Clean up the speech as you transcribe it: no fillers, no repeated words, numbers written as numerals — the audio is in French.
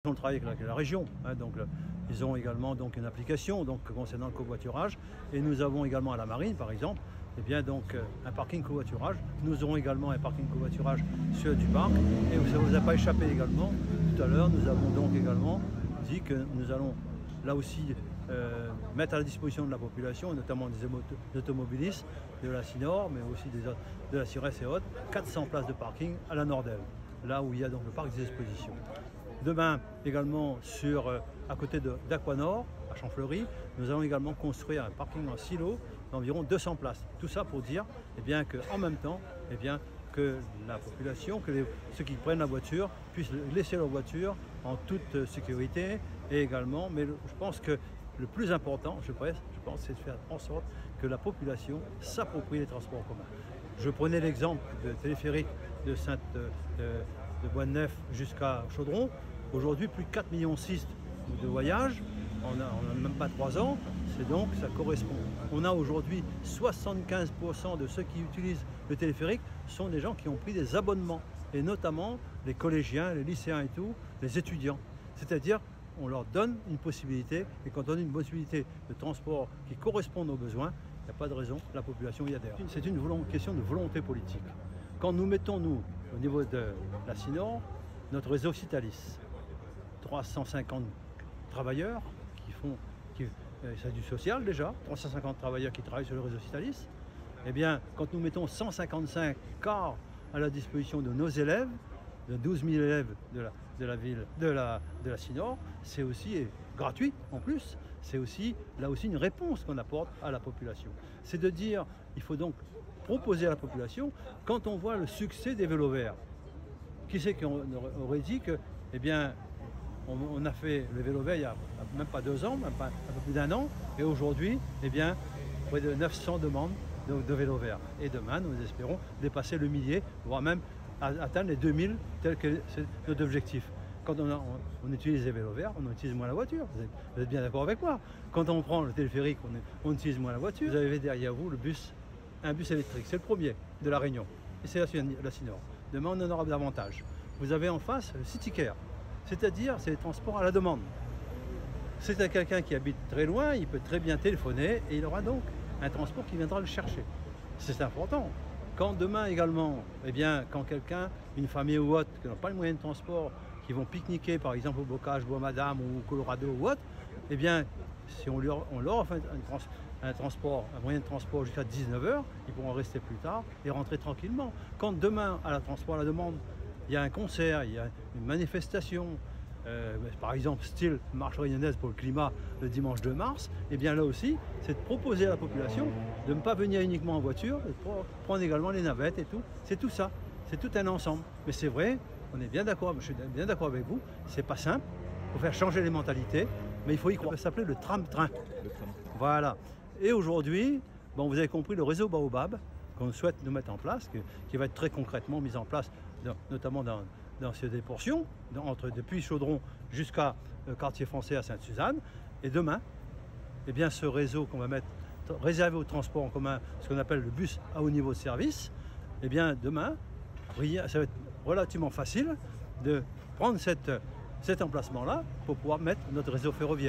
On travaille avec la région, hein, donc ils ont également donc une application donc concernant le covoiturage, et nous avons également à la marine par exemple un parking covoiturage. Nous aurons également un parking covoiturage sur du parc, et ça ne vous a pas échappé également. Tout à l'heure nous avons donc également dit que nous allons là aussi mettre à la disposition de la population, notamment des automobilistes de la Cinor, mais aussi de la Cires et autres, 400 places de parking à la Nordelle, là où il y a donc le parc des expositions. Demain, également, à côté d'Aquanor, à Champfleury, nous allons également construire un parking en silo d'environ 200 places. Tout ça pour dire qu'en même temps, que la population, ceux qui prennent la voiture, puissent laisser leur voiture en toute sécurité. Et également, mais je pense que le plus important, c'est de faire en sorte que la population s'approprie les transports en commun. Je prenais l'exemple de téléphérique de Bois-de-Neuf jusqu'à Chaudron. Aujourd'hui, plus de 4,6 millions de voyages, on n'a même pas 3 ans, ça correspond. On a aujourd'hui 75% de ceux qui utilisent le téléphérique sont des gens qui ont pris des abonnements, et notamment les collégiens, les lycéens et tout, les étudiants. C'est-à-dire, on leur donne une possibilité, et quand on donne une possibilité de transport qui correspond aux besoins, il n'y a pas de raison que la population y adhère. C'est une question de volonté politique. Quand nous mettons, nous, au niveau de la Cinor, notre réseau Citalis, 350 travailleurs c'est du social déjà, 350 travailleurs qui travaillent sur le réseau Citalis. Quand nous mettons 155 cars à la disposition de nos élèves, de 12 000 élèves de la ville, de la Cinor, c'est aussi gratuit en plus, c'est aussi là aussi une réponse qu'on apporte à la population. C'est de dire, il faut donc proposer à la population, quand on voit le succès des vélos verts, qui c'est qu'on aurait dit que, on a fait le vélo vert il n'y a même pas 2 ans, même pas un peu plus d'1 an, et aujourd'hui, près de 900 demandes de vélos verts. Et demain, nous espérons dépasser le millier, voire même atteindre les 2000, tel que c'est notre objectif. Quand on utilise les vélos verts, on utilise moins la voiture. Vous êtes bien d'accord avec moi? Quand on prend le téléphérique, on utilise moins la voiture. Vous avez derrière vous un bus électrique. C'est le premier de la Réunion. Et c'est la Cinor. Demain, on en aura davantage. Vous avez en face le CityCare. C'est-à-dire, c'est les transports à la demande. C'est à quelqu'un qui habite très loin, il peut très bien téléphoner et il aura donc un transport qui viendra le chercher. C'est important. Quand demain également, quand quelqu'un, une famille ou autre, qui n'a pas le moyen de transport, qui vont pique-niquer par exemple au Bocage, Bois-Madame ou Colorado ou autre, si on leur offre un moyen de transport jusqu'à 19 h, ils pourront rester plus tard et rentrer tranquillement. Quand demain, à la transport à la demande, il y a un concert, il y a une manifestation, par exemple style marche réunionnaise pour le climat le dimanche 2 mars, là aussi, c'est de proposer à la population de ne pas venir uniquement en voiture, de prendre également les navettes et tout. C'est tout ça, c'est tout un ensemble. Mais c'est vrai, on est bien d'accord, je suis bien d'accord avec vous, c'est pas simple, il faut faire changer les mentalités, mais il faut y croire. Ça s'appelait le tram-train. Voilà. Et aujourd'hui, vous avez compris, le réseau Baobab, qu'on souhaite nous mettre en place, qui va être très concrètement mis en place, notamment dans ces portions, depuis Chaudron jusqu'à quartier français à Sainte-Suzanne. Et demain, ce réseau qu'on va mettre réservé au transport en commun, ce qu'on appelle le bus à haut niveau de service, demain, ça va être relativement facile de prendre cet emplacement-là pour pouvoir mettre notre réseau ferroviaire.